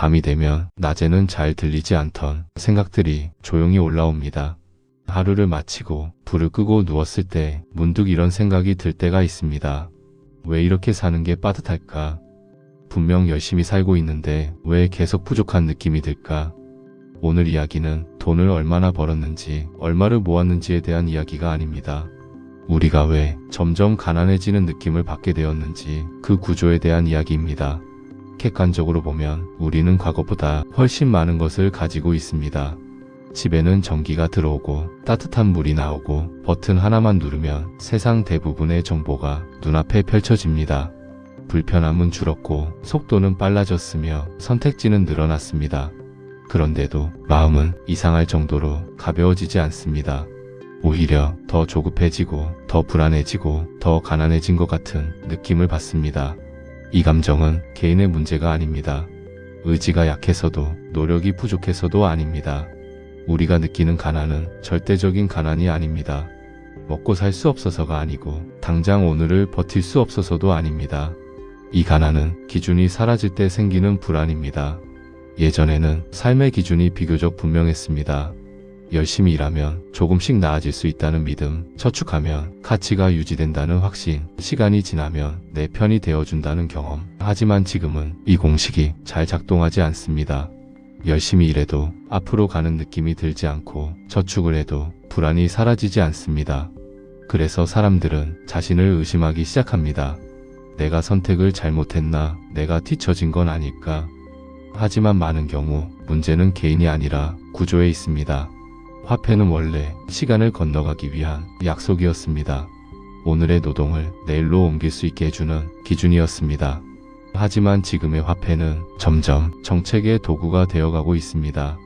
밤이 되면 낮에는 잘 들리지 않던 생각들이 조용히 올라옵니다. 하루를 마치고 불을 끄고 누웠을 때 문득 이런 생각이 들 때가 있습니다. 왜 이렇게 사는 게 빠듯할까? 분명 열심히 살고 있는데 왜 계속 부족한 느낌이 들까? 오늘 이야기는 돈을 얼마나 벌었는지, 얼마를 모았는지에 대한 이야기가 아닙니다. 우리가 왜 점점 가난해지는 느낌을 받게 되었는지 그 구조에 대한 이야기입니다. 객관적으로 보면 우리는 과거보다 훨씬 많은 것을 가지고 있습니다. 집에는 전기가 들어오고 따뜻한 물이 나오고 버튼 하나만 누르면 세상 대부분의 정보가 눈앞에 펼쳐집니다. 불편함은 줄었고 속도는 빨라졌으며 선택지는 늘어났습니다. 그런데도 마음은 이상할 정도로 가벼워지지 않습니다. 오히려 더 조급해지고 더 불안해지고 더 가난해진 것 같은 느낌을 받습니다. 이 감정은 개인의 문제가 아닙니다. 의지가 약해서도 노력이 부족해서도 아닙니다. 우리가 느끼는 가난은 절대적인 가난이 아닙니다. 먹고 살 수 없어서가 아니고 당장 오늘을 버틸 수 없어서도 아닙니다. 이 가난은 기준이 사라질 때 생기는 불안입니다. 예전에는 삶의 기준이 비교적 분명했습니다. 열심히 일하면 조금씩 나아질 수 있다는 믿음, 저축하면 가치가 유지된다는 확신, 시간이 지나면 내 편이 되어준다는 경험. 하지만 지금은 이 공식이 잘 작동하지 않습니다. 열심히 일해도 앞으로 가는 느낌이 들지 않고 저축을 해도 불안이 사라지지 않습니다. 그래서 사람들은 자신을 의심하기 시작합니다. 내가 선택을 잘못했나? 내가 뒤처진 건 아닐까? 하지만 많은 경우 문제는 개인이 아니라 구조에 있습니다. 화폐는 원래 시간을 건너가기 위한 약속이었습니다. 오늘의 노동을 내일로 옮길 수 있게 해주는 기준이었습니다. 하지만 지금의 화폐는 점점 정책의 도구가 되어가고 있습니다.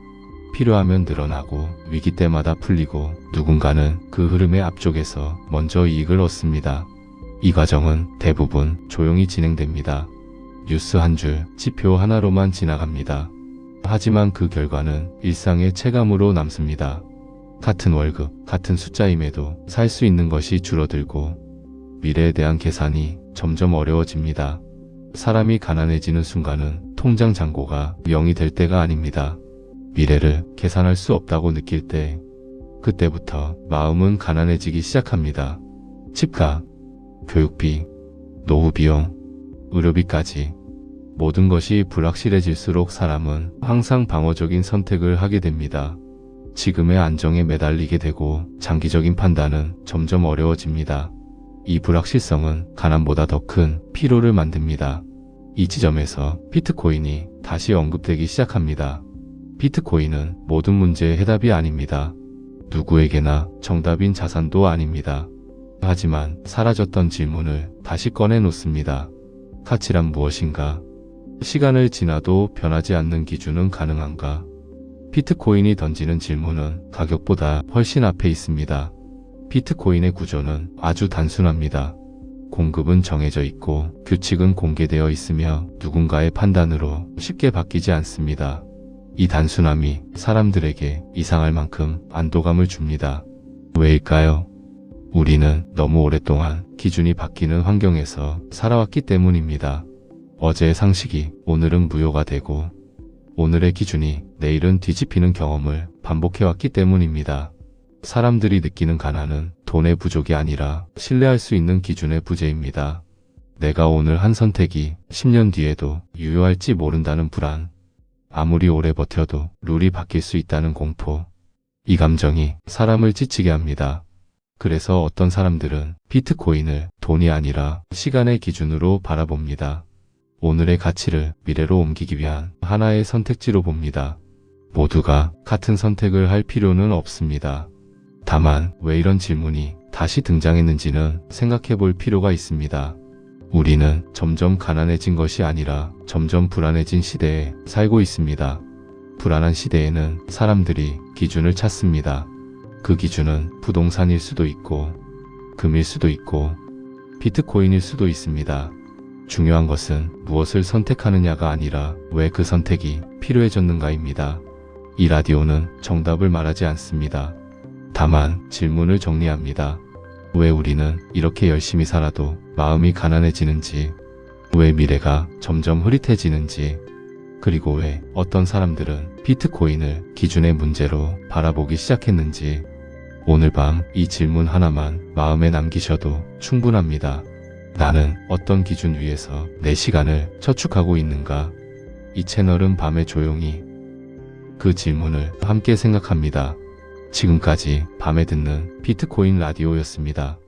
필요하면 늘어나고 위기 때마다 풀리고 누군가는 그 흐름의 앞쪽에서 먼저 이익을 얻습니다. 이 과정은 대부분 조용히 진행됩니다. 뉴스 한 줄, 지표 하나로만 지나갑니다. 하지만 그 결과는 일상의 체감으로 남습니다. 같은 월급, 같은 숫자임에도 살 수 있는 것이 줄어들고 미래에 대한 계산이 점점 어려워집니다. 사람이 가난해지는 순간은 통장 잔고가 0이 될 때가 아닙니다. 미래를 계산할 수 없다고 느낄 때, 그때부터 마음은 가난해지기 시작합니다. 집값, 교육비, 노후비용, 의료비까지 모든 것이 불확실해질수록 사람은 항상 방어적인 선택을 하게 됩니다. 지금의 안정에 매달리게 되고 장기적인 판단은 점점 어려워집니다. 이 불확실성은 가난보다 더 큰 피로를 만듭니다. 이 지점에서 비트코인이 다시 언급되기 시작합니다. 비트코인은 모든 문제의 해답이 아닙니다. 누구에게나 정답인 자산도 아닙니다. 하지만 사라졌던 질문을 다시 꺼내놓습니다. 가치란 무엇인가? 시간을 지나도 변하지 않는 기준은 가능한가? 비트코인이 던지는 질문은 가격보다 훨씬 앞에 있습니다. 비트코인의 구조는 아주 단순합니다. 공급은 정해져 있고 규칙은 공개되어 있으며 누군가의 판단으로 쉽게 바뀌지 않습니다. 이 단순함이 사람들에게 이상할 만큼 안도감을 줍니다. 왜일까요? 우리는 너무 오랫동안 기준이 바뀌는 환경에서 살아왔기 때문입니다. 어제의 상식이 오늘은 무효가 되고 오늘의 기준이 내일은 뒤집히는 경험을 반복해왔기 때문입니다. 사람들이 느끼는 가난은 돈의 부족이 아니라 신뢰할 수 있는 기준의 부재입니다. 내가 오늘 한 선택이 10년 뒤에도 유효할지 모른다는 불안, 아무리 오래 버텨도 룰이 바뀔 수 있다는 공포, 이 감정이 사람을 지치게 합니다. 그래서 어떤 사람들은 비트코인을 돈이 아니라 시간의 기준으로 바라봅니다. 오늘의 가치를 미래로 옮기기 위한 하나의 선택지로 봅니다. 모두가 같은 선택을 할 필요는 없습니다. 다만 왜 이런 질문이 다시 등장했는지는 생각해 볼 필요가 있습니다. 우리는 점점 가난해진 것이 아니라 점점 불안해진 시대에 살고 있습니다. 불안한 시대에는 사람들이 기준을 찾습니다. 그 기준은 부동산일 수도 있고 금일 수도 있고 비트코인일 수도 있습니다. 중요한 것은 무엇을 선택하느냐가 아니라 왜 그 선택이 필요해졌는가입니다. 이 라디오는 정답을 말하지 않습니다. 다만 질문을 정리합니다. 왜 우리는 이렇게 열심히 살아도 마음이 가난해지는지, 왜 미래가 점점 흐릿해지는지, 그리고 왜 어떤 사람들은 비트코인을 기준의 문제로 바라보기 시작했는지 오늘 밤 이 질문 하나만 마음에 남기셔도 충분합니다. 나는 어떤 기준 위에서 내 시간을 저축하고 있는가? 이 채널은 밤에 조용히 그 질문을 함께 생각합니다. 지금까지 밤에 듣는 비트코인 라디오였습니다.